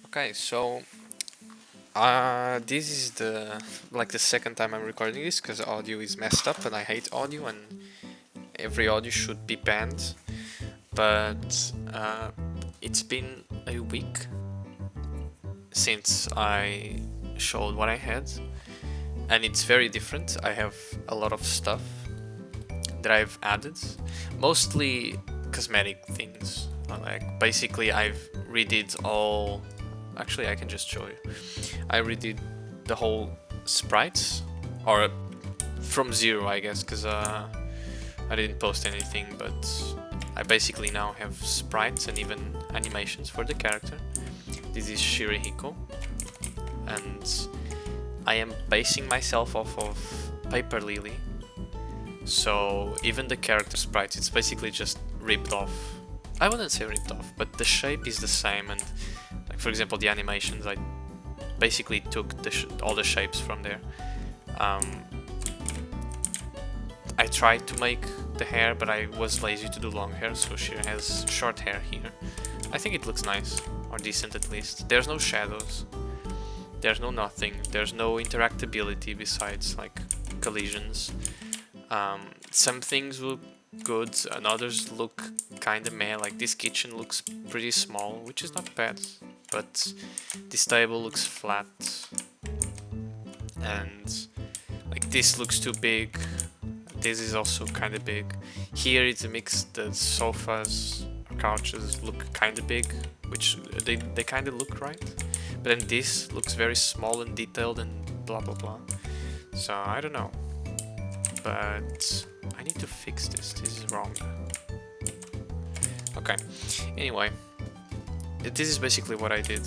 Okay, so this is the second time I'm recording this because audio is messed up and I hate audio and every audio should be banned. But it's been a week since I showed what I had, and it's very different. I have a lot of stuff that I've added, mostly cosmetic things. Like basically, I've redid all. Actually, I can just show you. I redid the whole sprites, or from zero, I guess, because I didn't post anything. But I basically now have sprites and even animations for the character. This is Shirihiko, and I am basing myself off of Paper Lily. So even the character sprites, it's basically just ripped off. I wouldn't say ripped off, but the shape is the same, and like for example the animations, I basically took all the shapes from there. I tried to make the hair, but I was lazy to do long hair, so she has short hair here. I think it looks nice, or decent at least. There's no shadows, there's no nothing, there's no interactability besides like collisions. Some things look good and others look kinda meh, like this kitchen looks pretty small, which is not bad, but this table looks flat, and like this looks too big, this is also kinda big. Here it's a mix, the sofas or couches look kinda big, which they kinda look right, but then this looks very small and detailed and blah blah blah, so I don't know. But I need to fix this. This is wrong. Okay. Anyway, this is basically what I did.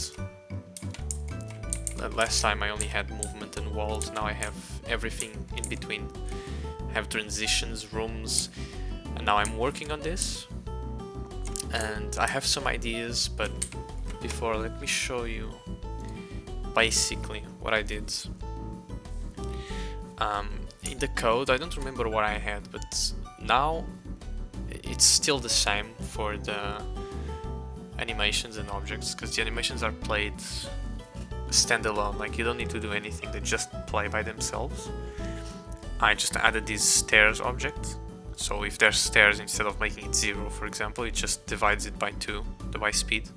Last time I only had movement and walls. Now I have everything in between. I have transitions, rooms, and now I'm working on this. And I have some ideas, but before, let me show you basically what I did. In the code, I don't remember what I had, but now it's still the same for the animations and objects, because the animations are played standalone, like you don't need to do anything, they just play by themselves. I just added this stairs object, so if there's stairs, instead of making it 0, for example, it just divides it by 2, the by speed,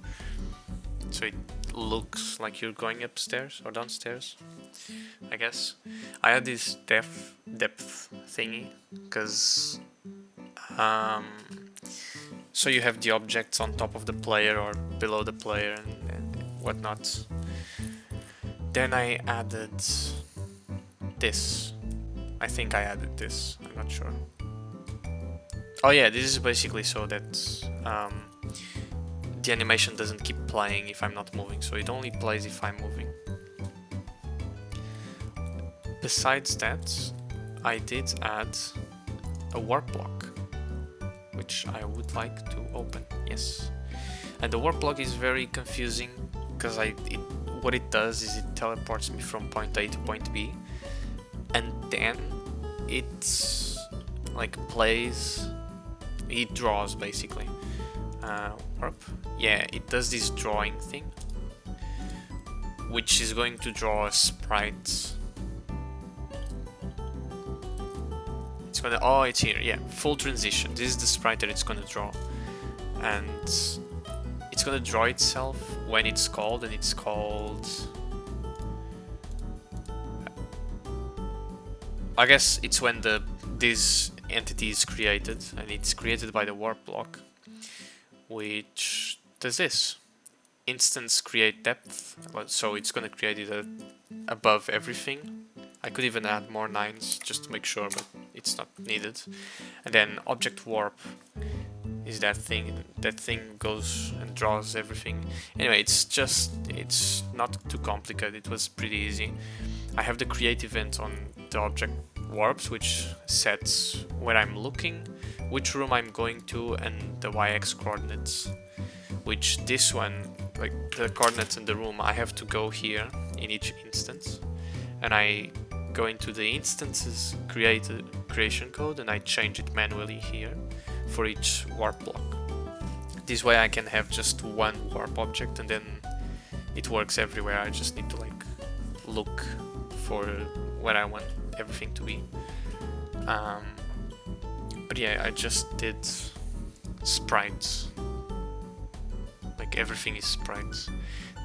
so it looks like you're going upstairs or downstairs, I guess. I had this depth thingy because so you have the objects on top of the player or below the player and whatnot. Then I added this. I think I added this, I'm not sure. Oh yeah, this is basically so that the animation doesn't keep playing if I'm not moving, so it only plays if I'm moving. Besides that, I did add a warp block, which I would like to open, yes. And the warp block is very confusing, because what it does is it teleports me from point A to point B, and then it's like it draws basically. Warp? Yeah, it does this drawing thing, which is going to draw a sprite. It's gonna, oh, it's here, yeah, full transition. This is the sprite that it's gonna draw, and it's gonna draw itself when it's called, and it's called, I guess it's when this entity is created, and it's created by the warp block, which does this. Instance create depth, so it's gonna create it above everything. I could even add more 9s just to make sure, but it's not needed. And then object warp is that thing. That thing goes and draws everything. Anyway, it's not too complicated. It was pretty easy. I have the create event on the object warps, which sets where I'm looking, which room I'm going to, and the YX coordinates. Which this one, like the coordinates in the room, I have to go here in each instance, and I go into the instances creation code and I change it manually here for each warp block. This way I can have just one warp object and then it works everywhere. I just need to like look for where I want everything to be. But yeah, I just did sprites. Like everything is sprites.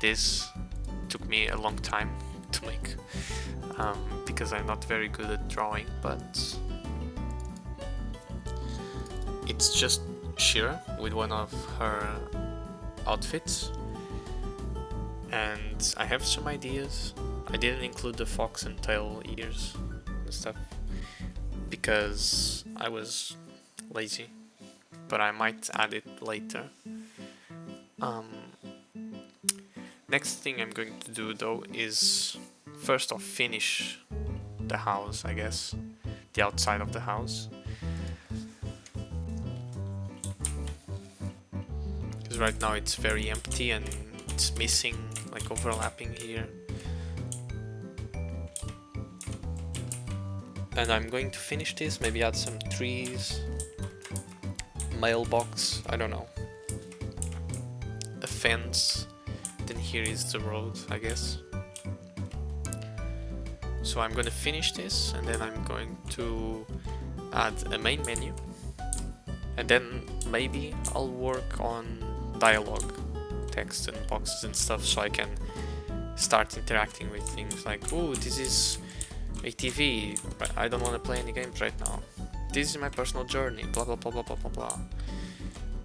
This took me a long time to make because I'm not very good at drawing, but it's just Shira with one of her outfits, and I have some ideas. I didn't include the fox and tail ears and stuff because I was lazy, but I might add it later. Next thing I'm going to do though is first off finish the house, I guess, the outside of the house, because right now it's very empty and it's missing, like overlapping here. And I'm going to finish this, maybe add some trees, mailbox, I don't know, a fence, then here is the road, I guess. So I'm gonna finish this, and then I'm going to add a main menu, and then maybe I'll work on dialogue, text and boxes and stuff, so I can start interacting with things like, oh, this is a TV, I don't want to play any games right now. This is my personal journey, blah blah blah blah blah blah blah.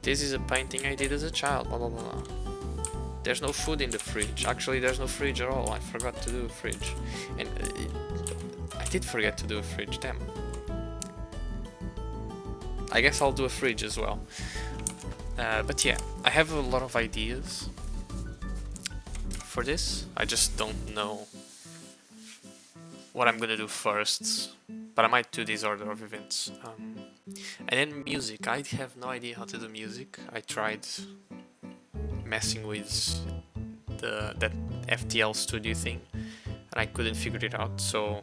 This is a painting I did as a child, blah blah blah. There's no food in the fridge. Actually, there's no fridge at all. I forgot to do a fridge. And I did forget to do a fridge, damn. I guess I'll do a fridge as well. But yeah, I have a lot of ideas for this. I just don't know what I'm gonna do first. But I might do this order of events. And then music. I have no idea how to do music. I tried messing with that FTL Studio thing, and I couldn't figure it out, so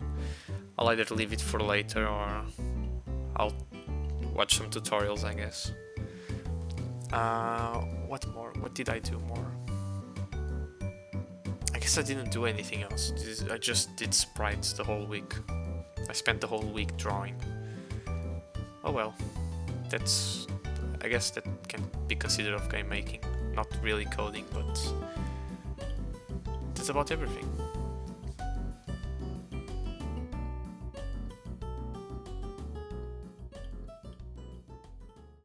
I'll either leave it for later or I'll watch some tutorials, I guess. What more? What did I do more? I guess I didn't do anything else. I just did sprites the whole week. I spent the whole week drawing. Oh well, I guess that can be considered of game making. Not really coding, but that's about everything.